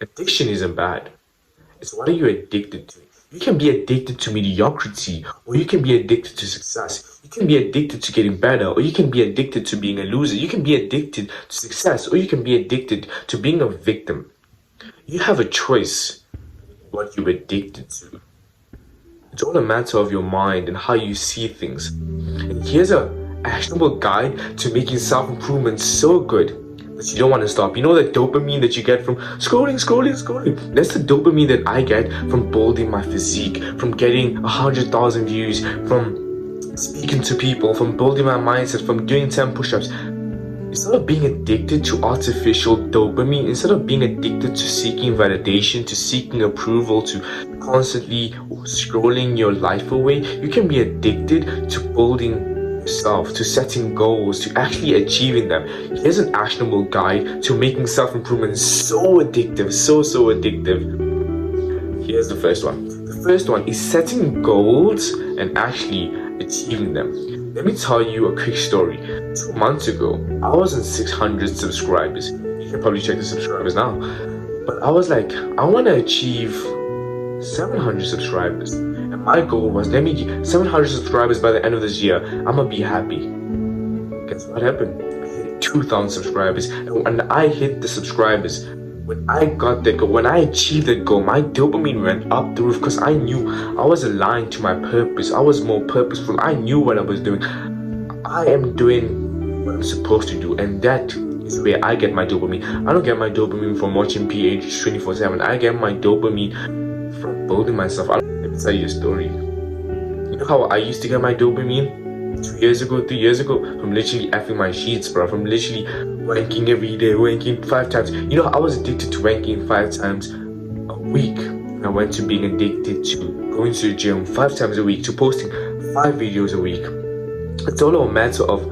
Addiction isn't bad. It's what are you addicted to? You can be addicted to mediocrity, or you can be addicted to success. You can be addicted to getting better, or you can be addicted to being a loser. You can be addicted to success, or you can be addicted to being a victim. You have a choice what you're addicted to. It's all a matter of your mind and how you see things. And here's a actionable guide to making self-improvement so good that you don't want to stop. You know that dopamine that you get from scrolling? That's the dopamine that I get from building my physique, from getting 100,000 views, from speaking to people, from building my mindset, from doing 10 push-ups. Instead of being addicted to artificial dopamine, instead of being addicted to seeking validation, to seeking approval, to constantly scrolling your life away, you can be addicted to building yourself, to setting goals, to actually achieving them. Here's an actionable guide to making self-improvement so addictive, so addictive. Here's the first one. The first one is setting goals and actually achieving them. Let me tell you a quick story. 2 months ago, I was on 600 subscribers. You can probably check the subscribers now. But I was like, I want to achieve 700 subscribers. And my goal was, let me get 700 subscribers by the end of this year. I'm going to be happy. Guess what happened? I hit 2,000 subscribers. And when I hit the subscribers, when I got that goal, when I achieved that goal, my dopamine went up the roof because I knew I was aligned to my purpose. I was more purposeful. I knew what I was doing. I am doing what I'm supposed to do, and that is where I get my dopamine. I don't get my dopamine from watching PH 24/7. I get my dopamine from building myself. Let me tell you a story. You know how I used to get my dopamine? 2 years ago, 3 years ago, from literally effing my sheets, bro. From literally wanking every day, wanking 5 times. You know, I was addicted to wanking 5 times a week. And I went to being addicted to going to the gym 5 times a week, to posting 5 videos a week. It's all a matter of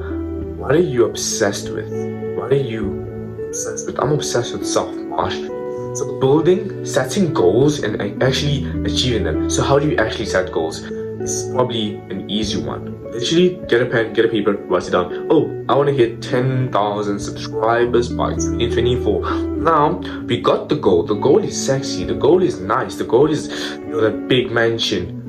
what are you obsessed with? What are you obsessed with? I'm obsessed with self-mastery. So building, setting goals, and actually achieving them. So how do you actually set goals? This is probably an easy one. Literally, get a pen, get a paper, write it down. Oh, I want to hit 10,000 subscribers by 2024. Now, we got the goal. The goal is sexy. The goal is nice. The goal is, that big mansion.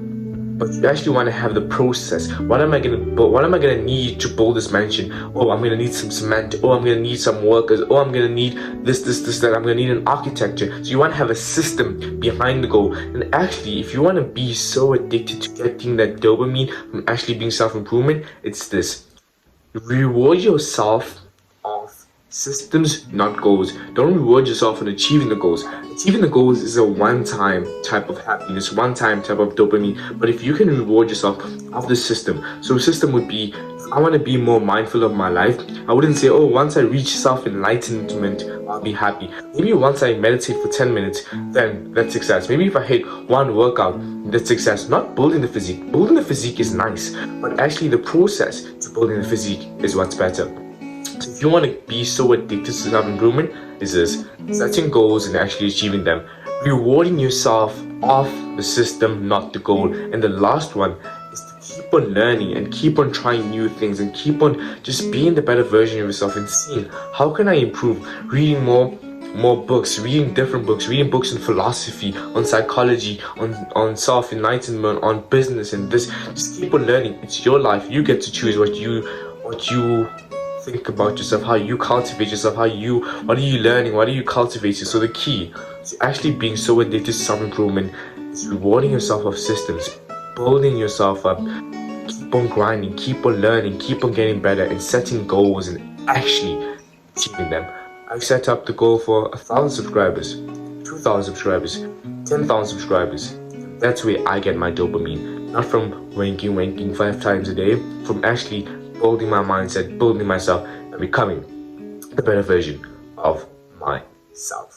But you actually want to have the process. What am I gonna need to build this mansion? Oh, I'm gonna need some cement. Oh, I'm gonna need some workers. Oh, I'm gonna need this, that. I'm gonna need an architecture. So you want to have a system behind the goal. And actually, if you want to be so addicted to getting that dopamine from actually being self-improvement, it's this. Reward yourself of systems, not goals. Don't reward yourself on achieving the goals. Achieving the goals is a one-time type of happiness, one-time type of dopamine. But if you can reward yourself of the system, so system would be, I want to be more mindful of my life. I wouldn't say, oh, once I reach self-enlightenment, I'll be happy. Maybe once I meditate for 10 minutes, then that's success. Maybe if I hit one workout, that's success. Not building the physique. Building the physique is nice, but actually the process to building the physique is what's better. So if you want to be so addicted to self-improvement, is this setting goals and actually achieving them, rewarding yourself off the system, not the goal. And the last one is to keep on learning and keep on trying new things and keep on just being the better version of yourself and seeing how can I improve, reading more books, reading different books, reading books on philosophy, on psychology, on self-enlightenment, on business, and this. Just keep on learning. It's your life. You get to choose what you think about yourself, how you cultivate yourself, what are you learning, what are you cultivating. So the key to actually being so addicted to self-improvement is rewarding yourself of systems, building yourself up, keep on grinding, keep on learning, keep on getting better, and setting goals and actually achieving them. I set up the goal for 1,000 subscribers, 2,000 subscribers, 10,000 subscribers. That's where I get my dopamine, not from wanking 5 times a day, from actually building my mindset, building myself, and becoming the better version of myself.